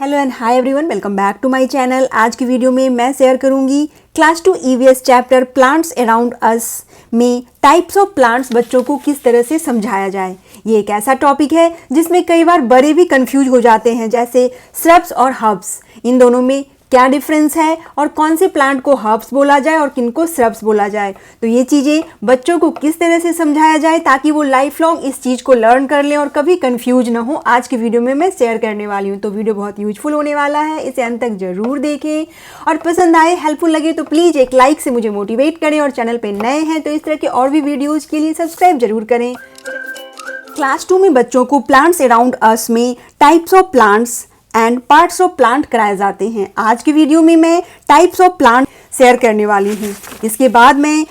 Hello and hi everyone, welcome back to my channel. आज की video में मैं शेयर करूंगी class 2 EVS chapter plants around us में टाइप्स ऑफ प्लांट्स बच्चों को किस तरह से समझाया जाए। ये एक ऐसा टॉपिक है जिसमें कई बार बड़े भी कंफ्यूज हो जाते हैं, जैसे श्रब्स और हर्ब्स, इन दोनों में क्या डिफरेंस है और कौन से प्लांट को हर्ब्स बोला जाए और किन को श्रब्स बोला जाए। तो ये चीज़ें बच्चों को किस तरह से समझाया जाए ताकि वो लाइफ लॉन्ग इस चीज़ को लर्न कर लें और कभी कंफ्यूज ना हो, आज की वीडियो में मैं शेयर करने वाली हूँ। तो वीडियो बहुत यूजफुल होने वाला है, इसे अंत तक जरूर देखें और पसंद आए, हेल्पफुल लगे तो प्लीज़ एक लाइक से मुझे मोटिवेट करें और चैनल पर नए हैं तो इस तरह के और भी वीडियोज़ के लिए सब्सक्राइब जरूर करें। क्लास 2 में बच्चों को प्लांट्स अराउंड अस में types of plants and parts of plant कराए जाते हैं। आज की वीडियो में मैं टाइप्स ऑफ प्लांट शेयर करने वाली हूँ। इसके बाद मैं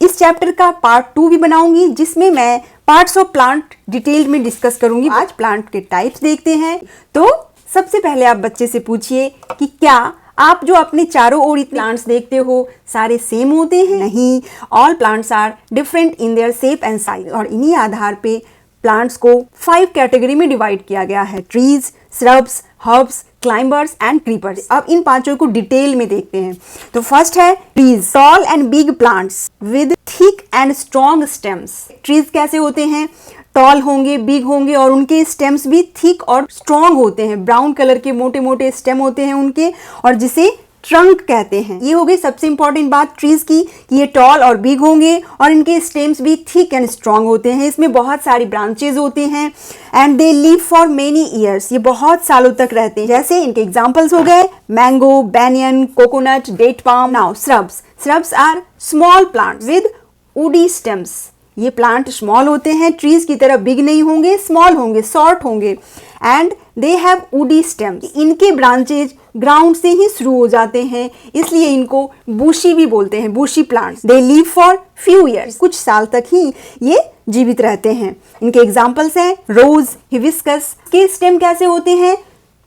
इस चैप्टर का पार्ट 2 भी बनाऊंगी जिसमें मैं पार्ट्स ऑफ प्लांट डिटेल में डिस्कस करूंगी। आज प्लांट के टाइप्स देखते हैं। तो सबसे पहले आप बच्चे से पूछिए कि क्या आप जो अपने चारों ओर प्लांट्स देखते हो सारे सेम होते हैं? नहीं, all plants are different in their shape and size. और इन्हीं आधार पे प्लांट्स को 5 कैटेगरी में डिवाइड किया गया है: trees, shrubs, herbs, climbers and creepers. अब इन पांचों को डिटेल में देखते हैं। तो फर्स्ट है trees, tall and big plants with thick and strong stems. Trees कैसे होते हैं? टॉल होंगे, बिग होंगे और उनके स्टेम्स भी थिक और स्ट्रॉन्ग होते हैं। ब्राउन कलर के मोटे मोटे स्टेम होते हैं उनके, और जिसे ट्रंक कहते हैं। ये हो गई सबसे इंपॉर्टेंट बात ट्रीज की कि ये टॉल और बिग होंगे और इनके स्टेम्स भी थिक एंड स्ट्रॉन्ग होते हैं। इसमें बहुत सारी ब्रांचेज होते हैं and they live for many years. ये बहुत सालों तक रहते हैं। जैसे इनके एग्जांपल्स हो गए mango, banyan, coconut, date palm. Now shrubs are small plant with woody stems. ये प्लांट स्मॉल होते हैं, ट्रीज की तरह बिग नहीं होंगे, स्मॉल होंगे, शॉर्ट होंगे and they have woody stems. इनके ब्रांचेज ग्राउंड से ही शुरू हो जाते हैं, इसलिए इनको बुशी भी बोलते हैं, bushy plants. They live for few years, कुछ साल तक ही ये जीवित रहते हैं। इनके एग्जांपल्स हैं रोज, हिबिस्कस। के स्टेम कैसे होते हैं?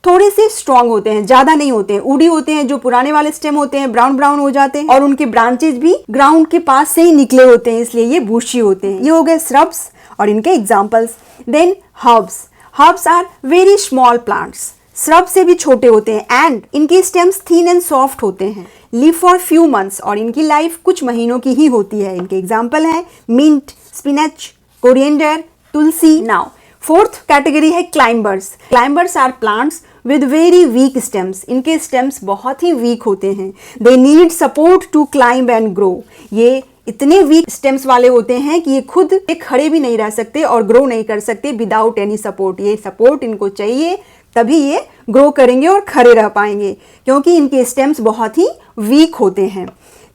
थोड़े से स्ट्रॉन्ग होते हैं, ज्यादा नहीं होते हैं, उडी होते हैं। जो पुराने वाले स्टेम होते हैं ब्राउन ब्राउन हो जाते हैं और उनके ब्रांचेज भी ग्राउंड के पास से ही निकले होते हैं, इसलिए ये बुशी होते हैं। ये हो गए श्रब्स और इनके examples. Then herbs are very small plants, shrub से भी छोटे होते हैं एंड इनके स्टेम्स थिन एंड सॉफ्ट होते हैं। लिव फॉर फ्यू मंथ्स और इनकी लाइफ कुछ महीनों की ही होती है। इनके एग्जांपल है मिंट, स्पिनच, कोरिएंडर, तुलसी। नाउ फोर्थ कैटेगरी है climbers. Climbers are plants with very weak stems. इनके स्टेम्स बहुत ही वीक होते हैं। They need support to climb and grow. ये इतने वीक स्टेम्स वाले होते हैं कि ये खुद खड़े भी नहीं रह सकते और ग्रो नहीं कर सकते विदाउट एनी सपोर्ट। ये सपोर्ट इनको चाहिए तभी ये ग्रो करेंगे और खड़े रह पाएंगे, क्योंकि इनके स्टेम्स बहुत ही वीक होते हैं।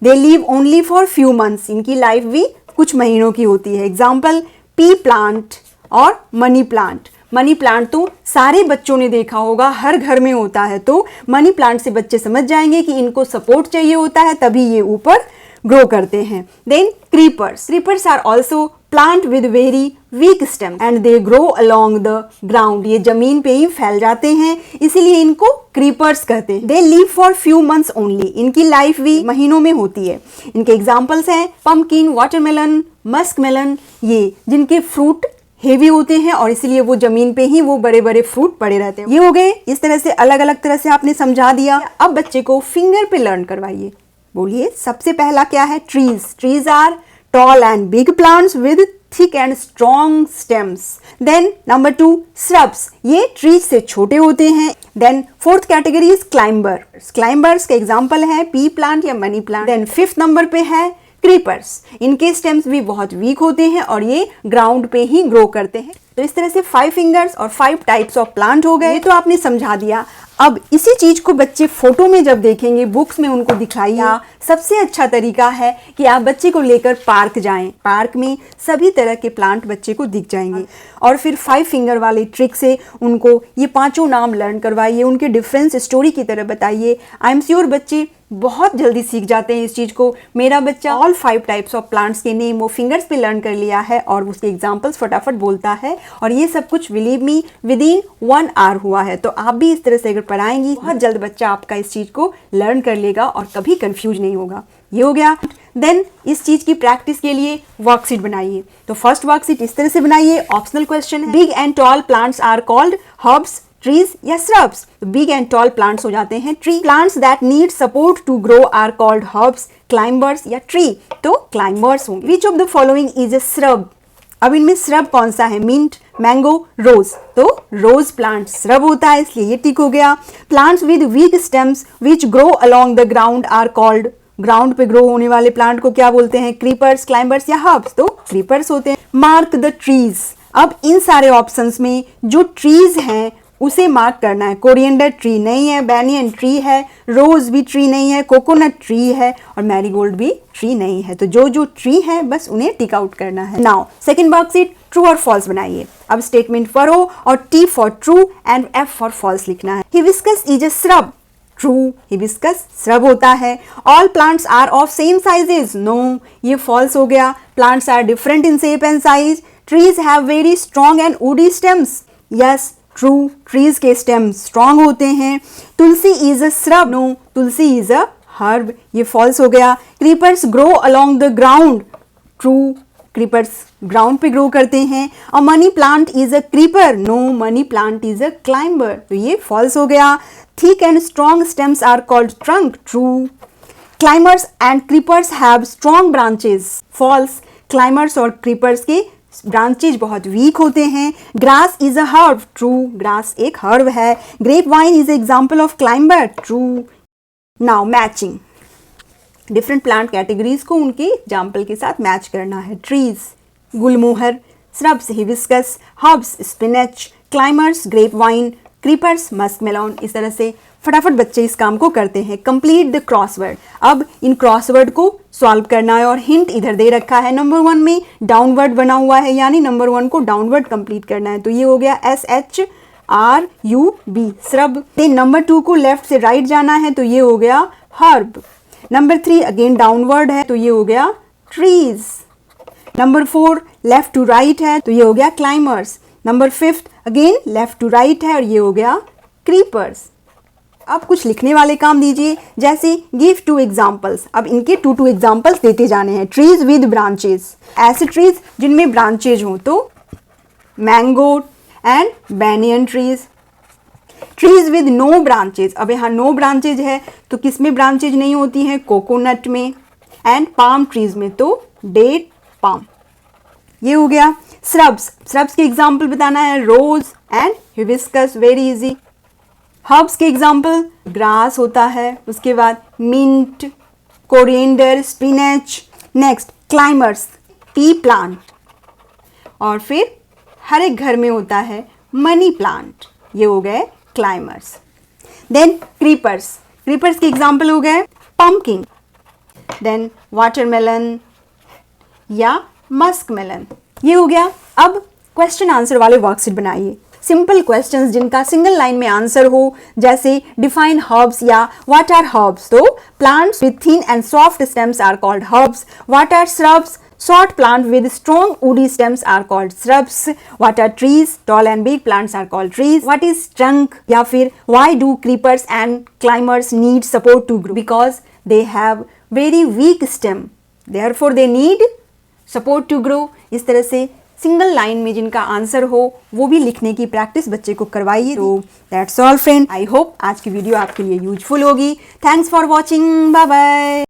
They live only for few months. इनकी लाइफ भी कुछ महीनों की होती है। एग्जाम्पल पी प्लांट और मनी प्लांट। मनी प्लांट तो सारे बच्चों ने देखा होगा, हर घर में होता है। तो मनी प्लांट से बच्चे समझ जाएंगे कि इनको सपोर्ट चाहिए होता है तभी ये ऊपर ग्रो करते हैं। Then creepers are also plant with very weak stem and they grow along the ground. ये जमीन पे ही फैल जाते हैं, इसीलिए इनको क्रीपर्स कहते हैं। दे live for few months only. इनकी लाइफ भी महीनों में होती है। इनके एग्जाम्पल्स हैं पम्पकिन, वाटरमेलन, मस्क मेलन। ये जिनके फ्रूट हेवी होते हैं और इसीलिए वो जमीन पे ही वो बड़े बड़े फ्रूट पड़े रहते हैं। ये हो गए। इस तरह से अलग अलग तरह से आपने समझा दिया। अब बच्चे को फिंगर पे लर्न करवाइए। बोलिए सबसे पहला क्या है? Trees are tall and big plants with thick and strong stems. Then number 2 shrubs. ये trees से छोटे होते हैं। Then fourth category is climbers के example है pea plant या money plant. Then fifth number पे है creepers. इनके stems भी बहुत weak होते हैं और ये ground पे ही grow करते हैं। तो इस तरह से 5 फिंगर्स और 5 टाइप्स ऑफ प्लांट हो गए। ये तो आपने समझा दिया। अब इसी चीज को बच्चे फोटो में जब देखेंगे, बुक्स में उनको दिखाइए। सबसे अच्छा तरीका है कि आप बच्चे को लेकर पार्क जाएं। पार्क में सभी तरह के प्लांट बच्चे को दिख जाएंगे और फिर 5 फिंगर वाले ट्रिक से उनको ये पांचों नाम लर्न करवाइए, उनके डिफरेंस स्टोरी की तरह बताइए। आई एम श्योर बच्चे बहुत जल्दी सीख जाते हैं इस चीज को। मेरा बच्चा ऑल 5 टाइप्स ऑफ प्लांट्स के नेम वो फिंगर्स पे लर्न कर लिया है और उसके एग्जांपल्स फटाफट बोलता है और ये सब कुछ believe me within 1 hour हुआ है। तो आप भी इस तरह से अगर पढ़ाएंगी बहुत जल्द बच्चा आपका इस चीज को लर्न कर लेगा और कभी कंफ्यूज नहीं होगा। ये हो गया। देन इस चीज की प्रैक्टिस के लिए वर्कशीट बनाइए। तो फर्स्ट वर्कशीट इस तरह से बनाइए, ऑप्शनल क्वेश्चन है। Big and tall plants are called herbs, trees या shrubs? Big and tall plants हो जाते हैं tree. Plants that need support to grow are called herbs, climbers या ट्री, तो क्लाइंबर्स होंगे। Which of the following is a shrub? अब इनमें shrub कौन सा है? मिंट, मैंगो, रोज, तो रोज प्लांट श्रब होता है, इसलिए ये टिक हो गया। Plants with weak stems which grow along the ground are called, ground पे ग्रो होने वाले प्लांट को क्या बोलते हैं? क्रीपर्स, क्लाइंबर्स या हर्ब्स, तो क्रीपर्स होते हैं। मार्क द ट्रीज, अब इन सारे ऑप्शंस में जो ट्रीज हैं उसे मार्क करना है। कोरिएंडर ट्री नहीं है, बैनियन ट्री है, रोज भी ट्री नहीं है, कोकोनट ट्री है और मैरीगोल्ड भी ट्री नहीं है। तो जो जो ट्री है बस उन्हें टिक आउट करना है। नाउ सेकंड वर्कशीट, ट्रू और फॉल्स बनाइए। अब स्टेटमेंट फॉर ओ और T for true and F for false लिखना है। Hibiscus is a shrub, true, hibiscus shrub होता है। All plants are of same sizes, no, ये फॉल्स हो गया। Plants are different in shape and size. Trees have very strong and woody stems, yes, true, trees के stems strong होते हैं। Tulsi is a shrub, no, tulsi is a herb, ये false हो गया। Creepers grow along the ground, true, creepers ground पे grow करते हैं। A money plant is a creeper, no, money plant is a climber, तो ये फॉल्स हो गया। Thick and strong stems are called trunk, true. Climbers and creepers have strong branches, false, climbers और creepers के branches बहुत weak होते हैं। Grass is a herb, true, grass एक हर्ब है। Grape vine is example of climber, true. Now matching, different plant categories को उनके example के साथ मैच करना है। Trees, gulmohar, shrubs, hibiscus, herbs, spinach, climbers, grape vine, creepers, muskmelon. इस तरह से फटाफट बच्चे इस काम को करते हैं। कंप्लीट द क्रॉसवर्ड, अब इन क्रॉसवर्ड को सॉल्व करना है और हिंट इधर दे रखा है। नंबर 1 में डाउनवर्ड बना हुआ है, यानी नंबर 1 को डाउनवर्ड कंप्लीट करना है, तो ये हो गया SHRUB, श्रब। देन नंबर 2 को लेफ्ट से राइट जाना है, तो ये हो गया हर्ब। नंबर 3 अगेन डाउनवर्ड है, तो ये हो गया trees. Number 4 left to right है, तो ये हो गया climbers. Number 5 again left to right है और ये हो गया क्रीपर्स। अब कुछ लिखने वाले काम दीजिए, जैसे गिव 2 एग्जाम्पल्स। अब इनके 2 एग्जाम्पल्स देते जाने हैं। ट्रीज विद ब्रांचेज, ऐसे ट्रीज जिनमें ब्रांचेज हो, तो mango and banyan trees. Trees with no branches, अब यहाँ नो ब्रांचेज है तो किस में ब्रांचेज नहीं होती हैं? कोकोनट में। एंड पाम ट्रीज में, तो डेट पाम, ये हो गया। श्रब्स, श्रब्स के एग्जाम्पल बताना है, rose and hibiscus, very easy. Herbs के एग्जाम्पल, ग्रास होता है, उसके बाद mint, coriander, spinach. Next climbers, tea plant, और फिर हर एक घर में होता है मनी प्लांट, ये हो गए क्लाइंबर्स। देन क्रीपर्स, क्रीपर्स के एग्जाम्पल हो गए पंपकिन, देन वाटरमेलन या मस्कमेलन, ये हो गया। अब क्वेश्चन आंसर वाले वर्कशीट बनाइए। सिंपल क्वेश्चंस जिनका सिंगल लाइन में आंसर हो, जैसे डिफाइन हर्ब्स या व्हाट आर हर्ब्स, तो plants with thin and soft stems are called herbs. What are shrubs, short plant with strong woody stems are called shrubs. What are trees, tall and big plants are called trees. What is trunk, या फिर why do creepers and climbers need support to grow? Because they have very weak stem, therefore they need support to grow. इस तरह से single line में जिनका answer हो वो भी लिखने की प्रैक्टिस बच्चे को करवाइए। तो that's all friend, I hope आज की वीडियो आपके लिए यूजफुल होगी। Thanks for watching, bye bye.